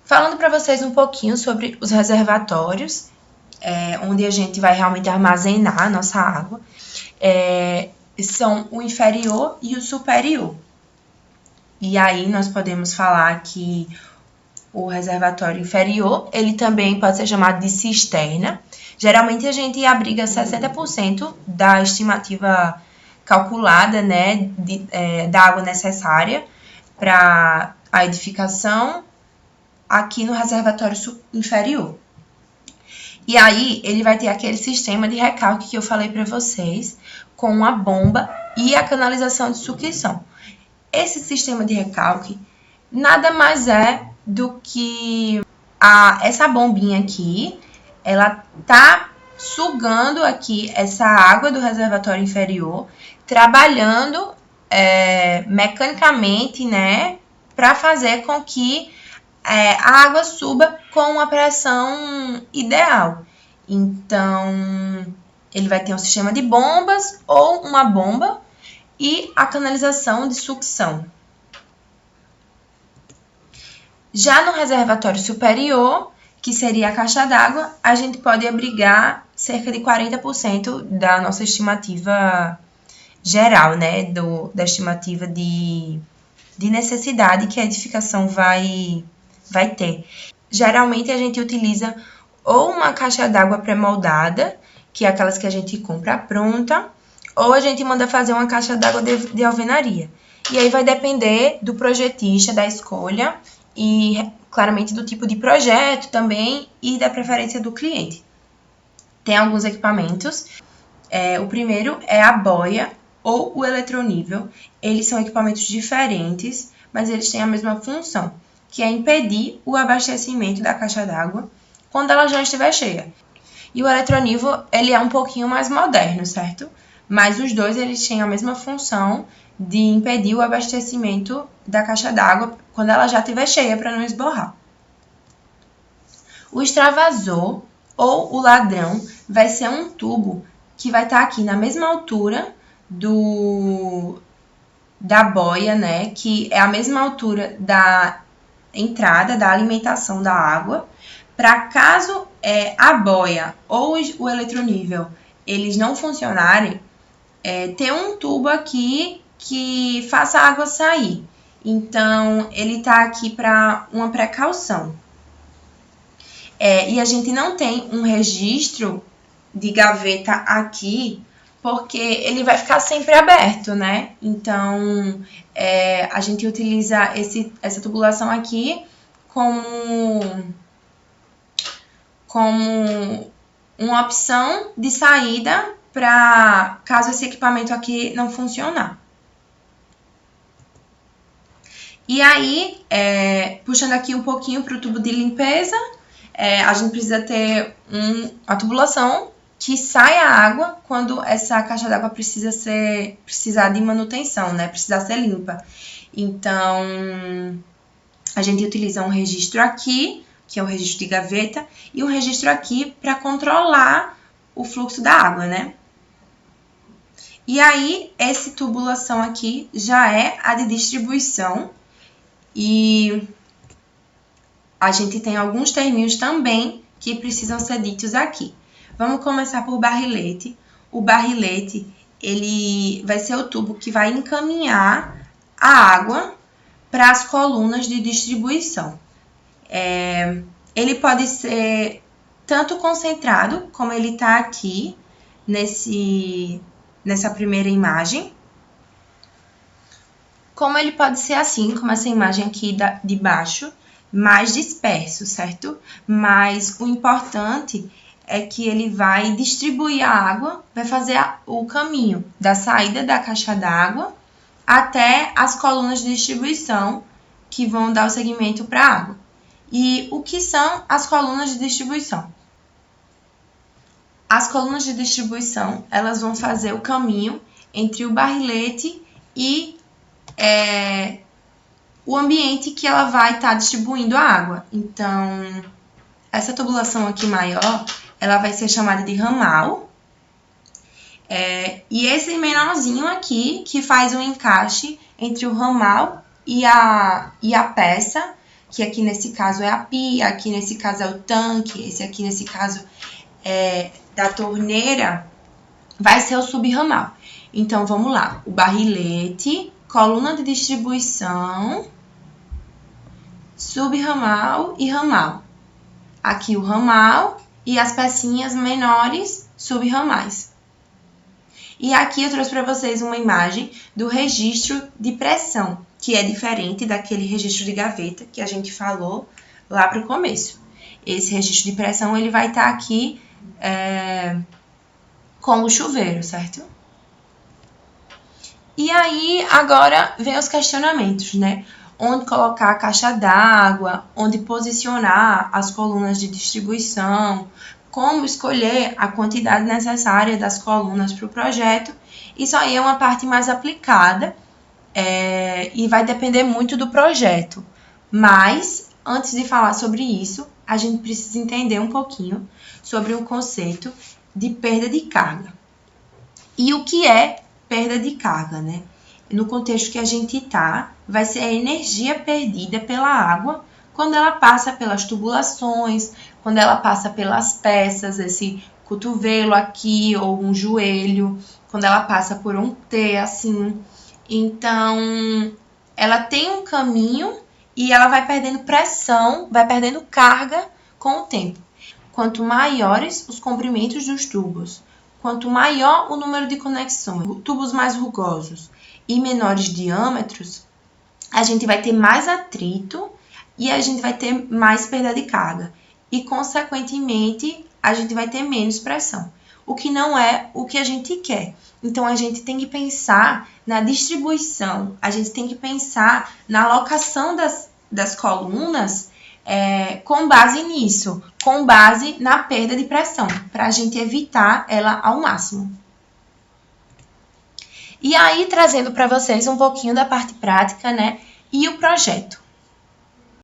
Falando para vocês um pouquinho sobre os reservatórios, onde a gente vai realmente armazenar a nossa água, são o inferior e o superior. E aí nós podemos falar que o reservatório inferior, ele também pode ser chamado de cisterna. Geralmente a gente abriga 60% da estimativa calculada, né, da água necessária para a edificação aqui no reservatório inferior. E aí ele vai ter aquele sistema de recalque que eu falei para vocês, com a bomba e a canalização de sucção. Esse sistema de recalque nada mais é do que essa bombinha aqui, ela tá sugando aqui essa água do reservatório inferior, trabalhando mecanicamente, né, para fazer com que a água suba com a pressão ideal. Então, ele vai ter um sistema de bombas ou uma bomba e a canalização de sucção. Já no reservatório superior, que seria a caixa d'água, a gente pode abrigar cerca de 40% da nossa estimativa geral, né? Da estimativa de necessidade que a edificação vai ter. Geralmente a gente utiliza ou uma caixa d'água pré-moldada, que é aquelas que a gente compra pronta, ou a gente manda fazer uma caixa d'água de alvenaria. E aí vai depender do projetista, da escolha e, claramente, do tipo de projeto também e da preferência do cliente. Tem alguns equipamentos. O primeiro é a boia ou o eletronível. Eles são equipamentos diferentes, mas eles têm a mesma função, que é impedir o abastecimento da caixa d'água quando ela já estiver cheia. E o eletronível, ele é um pouquinho mais moderno, certo? Mas os dois, eles têm a mesma função de impedir o abastecimento da caixa d'água quando ela já estiver cheia, para não esborrar. O extravasor ou o ladrão vai ser um tubo que vai estar aqui na mesma altura da boia, né? Que é a mesma altura da entrada, da alimentação da água, para caso a boia ou o eletronível eles não funcionarem, ter um tubo aqui que faça a água sair. Então, ele está aqui para uma precaução. E a gente não tem um registro de gaveta aqui, porque ele vai ficar sempre aberto, né? Então, a gente utiliza essa tubulação aqui como uma opção de saída para caso esse equipamento aqui não funcionar. E aí, puxando aqui um pouquinho para o tubo de limpeza, a gente precisa ter a tubulação que sai a água quando essa caixa d'água precisar de manutenção, né? Precisar ser limpa. Então, a gente utiliza um registro aqui, que é o registro de gaveta, e um registro aqui para controlar o fluxo da água, né? E aí, essa tubulação aqui já é a de distribuição, e a gente tem alguns terminhos também que precisam ser ditos aqui. Vamos começar por barrilete. O barrilete, ele vai ser o tubo que vai encaminhar a água para as colunas de distribuição. Ele pode ser tanto concentrado, como ele está aqui nessa primeira imagem, como ele pode ser assim, como essa imagem aqui de baixo, mais disperso, certo? Mas o importante é que ele vai distribuir a água, vai fazer o caminho da saída da caixa d'água até as colunas de distribuição que vão dar o segmento para a água. E o que são as colunas de distribuição? As colunas de distribuição, elas vão fazer o caminho entre o barrilete e o ambiente que ela vai estar distribuindo a água. Então, essa tubulação aqui maior, ela vai ser chamada de ramal. E esse menorzinho aqui, que faz um encaixe entre o ramal e a peça, que aqui nesse caso é a pia, aqui nesse caso é o tanque, esse aqui nesse caso é da torneira, vai ser o subramal. Então, vamos lá. O barrilete, coluna de distribuição, subramal e ramal. Aqui o ramal e as pecinhas menores subramais. E aqui eu trouxe para vocês uma imagem do registro de pressão, que é diferente daquele registro de gaveta que a gente falou lá para o começo. Esse registro de pressão ele vai estar aqui com o chuveiro, certo? E aí, agora, vem os questionamentos, né? Onde colocar a caixa d'água, onde posicionar as colunas de distribuição, como escolher a quantidade necessária das colunas para o projeto. Isso aí é uma parte mais aplicada e vai depender muito do projeto. Mas, antes de falar sobre isso, a gente precisa entender um pouquinho sobre o conceito de perda de carga. E o que é perda de carga, né? No contexto que a gente está, vai ser a energia perdida pela água quando ela passa pelas tubulações, quando ela passa pelas peças, esse cotovelo aqui ou um joelho, quando ela passa por um T, assim. Então, ela tem um caminho e ela vai perdendo pressão, vai perdendo carga com o tempo. Quanto maiores os comprimentos dos tubos, quanto maior o número de conexões, tubos mais rugosos e menores diâmetros, a gente vai ter mais atrito e a gente vai ter mais perda de carga. E, consequentemente, a gente vai ter menos pressão, o que não é o que a gente quer. Então, a gente tem que pensar na distribuição, a gente tem que pensar na alocação das colunas com base nisso, com base na perda de pressão, para a gente evitar ela ao máximo. E aí, trazendo para vocês um pouquinho da parte prática, né? E o projeto.